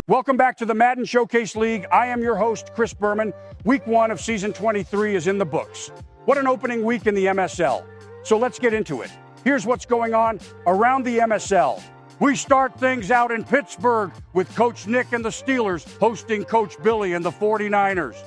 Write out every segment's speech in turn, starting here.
Welcome back to the Madden Showcase League. I am your host, Chris Berman. Week 1 of Season 23 is in the books. What an opening week in the MSL. So let's get into it. Here's what's going on around the MSL. We start things out in Pittsburgh with Coach Nick and the Steelers hosting Coach Billy and the 49ers.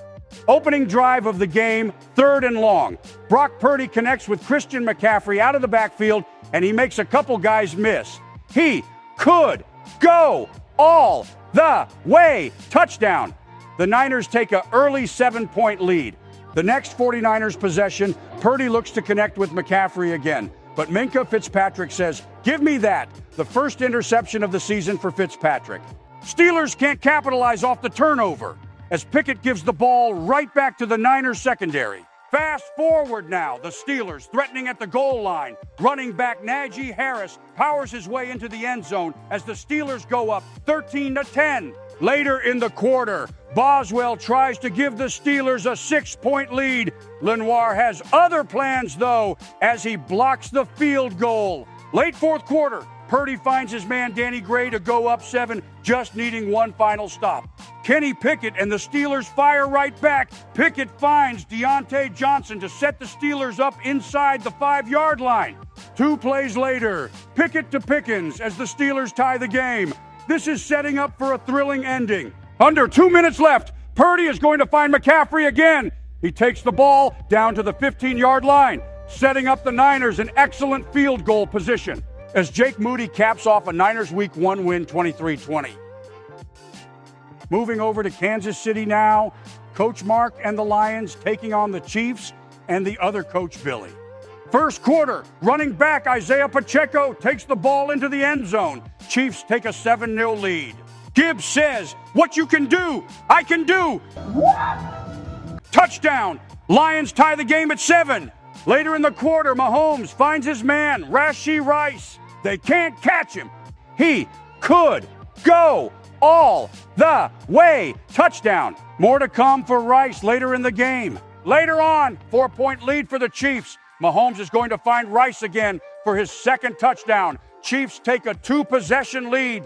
Opening drive of the game, 3rd and long. Brock Purdy connects with Christian McCaffrey out of the backfield, and he makes a couple guys miss. He could go all the way. Touchdown. The Niners take an early 7-point lead. The next 49ers possession, Purdy looks to connect with McCaffrey again. But Minkah Fitzpatrick says, "Give me that." The first interception of the season for Fitzpatrick. Steelers can't capitalize off the turnover as Pickett gives the ball right back to the Niners secondary. Fast forward now, the Steelers threatening at the goal line. Running back Najee Harris powers his way into the end zone as the Steelers go up 13-10. Later in the quarter, Boswell tries to give the Steelers a 6-point lead. Lenoir has other plans, though, as he blocks the field goal. Late fourth quarter, Purdy finds his man Danny Gray to go up 7, just needing one final stop. Kenny Pickett and the Steelers fire right back. Pickett finds Deontay Johnson to set the Steelers up inside the 5-yard line. 2 plays later, Pickett to Pickens as the Steelers tie the game. This is setting up for a thrilling ending. Under 2 minutes left, Purdy is going to find McCaffrey again. He takes the ball down to the 15-yard line, setting up the Niners in excellent field goal position as Jake Moody caps off a Niners Week 1 win 23-20. Moving over to Kansas City now, Coach Mark and the Lions taking on the Chiefs and the other Coach Billy. First quarter, running back Isaiah Pacheco takes the ball into the end zone. Chiefs take a 7-0 lead. Gibbs says, "What you can do, I can do." Touchdown. Lions tie the game at 7. Later in the quarter, Mahomes finds his man, Rashee Rice. They can't catch him. He could go all the way. Touchdown. More to come for Rice later in the game. Later on, 4-point lead for the Chiefs. Mahomes is going to find Rice again for his second touchdown. Chiefs take a 2-possession lead.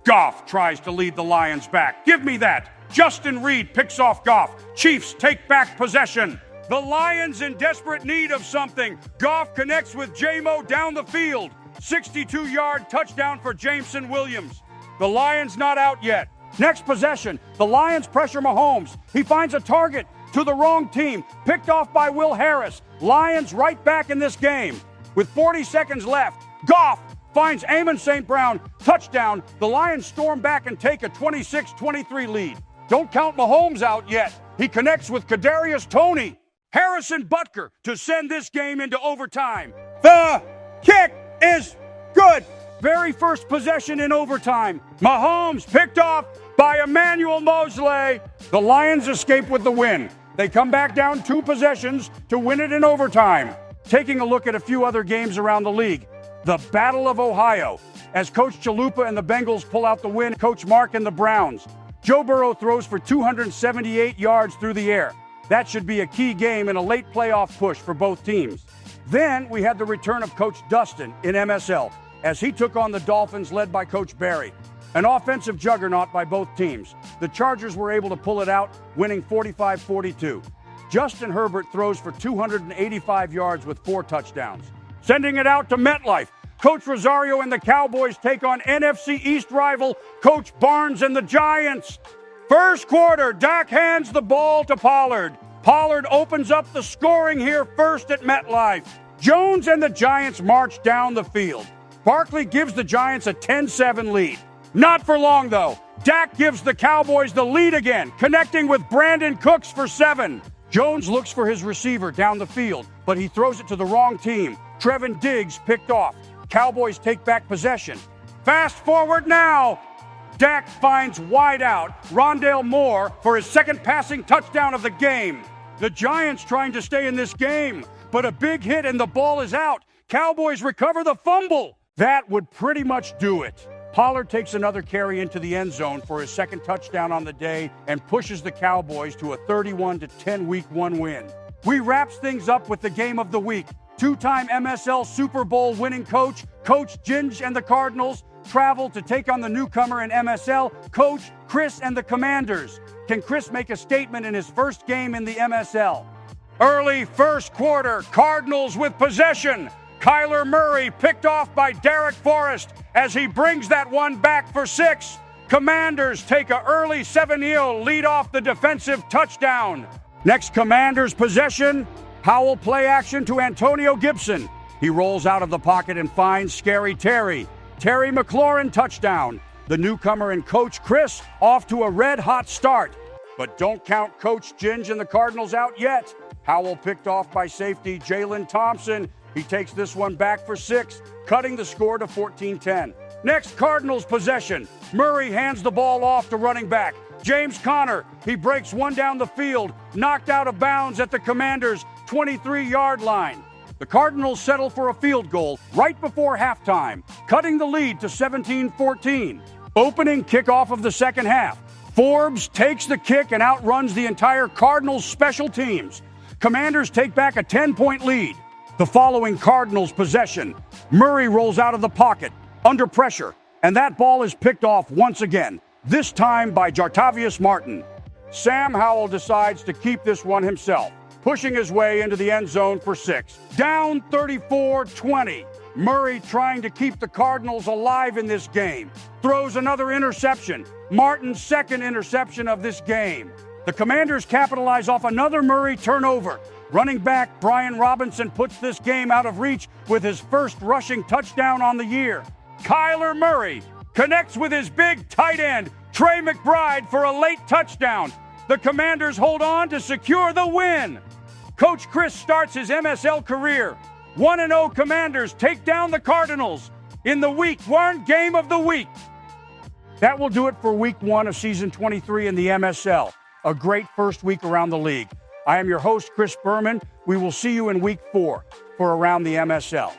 Goff tries to lead the Lions back. Give me that. Justin Reed picks off Goff. Chiefs take back possession. The Lions in desperate need of something. Goff connects with J-Mo down the field. 62-yard touchdown for Jameson Williams. The Lions not out yet. Next possession, the Lions pressure Mahomes. He finds a target to the wrong team, picked off by Will Harris. Lions right back in this game. With 40 seconds left, Goff finds Amon St. Brown. Touchdown. The Lions storm back and take a 26-23 lead. Don't count Mahomes out yet. He connects with Kadarius Toney. Harrison Butker to send this game into overtime. The kick is good. Very first possession in overtime. Mahomes picked off by Emmanuel Mosley. The Lions escape with the win. They come back down 2 possessions to win it in overtime. Taking a look at a few other games around the league. The Battle of Ohio. As Coach Chalupa and the Bengals pull out the win, Coach Mark and the Browns. Joe Burrow throws for 278 yards through the air. That should be a key game and a late playoff push for both teams. Then we had the return of Coach Dustin in MSL as he took on the Dolphins led by Coach Barry. An offensive juggernaut by both teams. The Chargers were able to pull it out, winning 45-42. Justin Herbert throws for 285 yards with 4 touchdowns. Sending it out to MetLife. Coach Rosario and the Cowboys take on NFC East rival Coach Barnes and the Giants. First quarter, Dak hands the ball to Pollard. Pollard opens up the scoring here first at MetLife. Jones and the Giants march down the field. Barkley gives the Giants a 10-7 lead. Not for long, though. Dak gives the Cowboys the lead again, connecting with Brandon Cooks for 7. Jones looks for his receiver down the field, but he throws it to the wrong team. Trevin Diggs picked off. Cowboys take back possession. Fast forward now. Dak finds wide out Rondale Moore for his second passing touchdown of the game. The Giants trying to stay in this game, but a big hit and the ball is out. Cowboys recover the fumble. That would pretty much do it. Pollard takes another carry into the end zone for his second touchdown on the day and pushes the Cowboys to a 31-10 Week 1 win. We wraps things up with the game of the week. Two-time MSL Super Bowl winning coach, Coach Ginge and the Cardinals, travel to take on the newcomer in MSL, Coach Chris and the Commanders. Can Chris make a statement in his first game in the MSL? Early first quarter, Cardinals with possession. Kyler Murray picked off by Derek Forrest as he brings that one back for 6. Commanders take an early 7-0 lead off the defensive touchdown. Next Commanders possession, Howell play action to Antonio Gibson. He rolls out of the pocket and finds Scary Terry. Terry McLaurin touchdown. The newcomer and Coach Chris off to a red-hot start. But don't count Coach Ginge and the Cardinals out yet. Howell picked off by safety Jalen Thompson. He takes this one back for 6, cutting the score to 14-10. Next, Cardinals possession. Murray hands the ball off to running back James Conner. He breaks one down the field, knocked out of bounds at the Commanders' 23-yard line. The Cardinals settle for a field goal right before halftime, cutting the lead to 17-14. Opening kickoff of the second half. Forbes takes the kick and outruns the entire Cardinals special teams. Commanders take back a 10-point lead. The following Cardinals possession. Murray rolls out of the pocket, under pressure, and that ball is picked off once again, this time by Jartavius Martin. Sam Howell decides to keep this one himself, pushing his way into the end zone for 6. Down 34-20. Murray trying to keep the Cardinals alive in this game. Throws another interception. Martin's second interception of this game. The Commanders capitalize off another Murray turnover. Running back Brian Robinson puts this game out of reach with his first rushing touchdown on the year. Kyler Murray connects with his big tight end, Trey McBride, for a late touchdown. The Commanders hold on to secure the win. Coach Chris starts his MSL career. 1-0 Commanders take down the Cardinals in the Week 1 game of the week. That will do it for Week 1 of Season 23 in the MSL. A great first week around the league. I am your host, Chris Berman. We will see you in Week 4 for Around the MSL.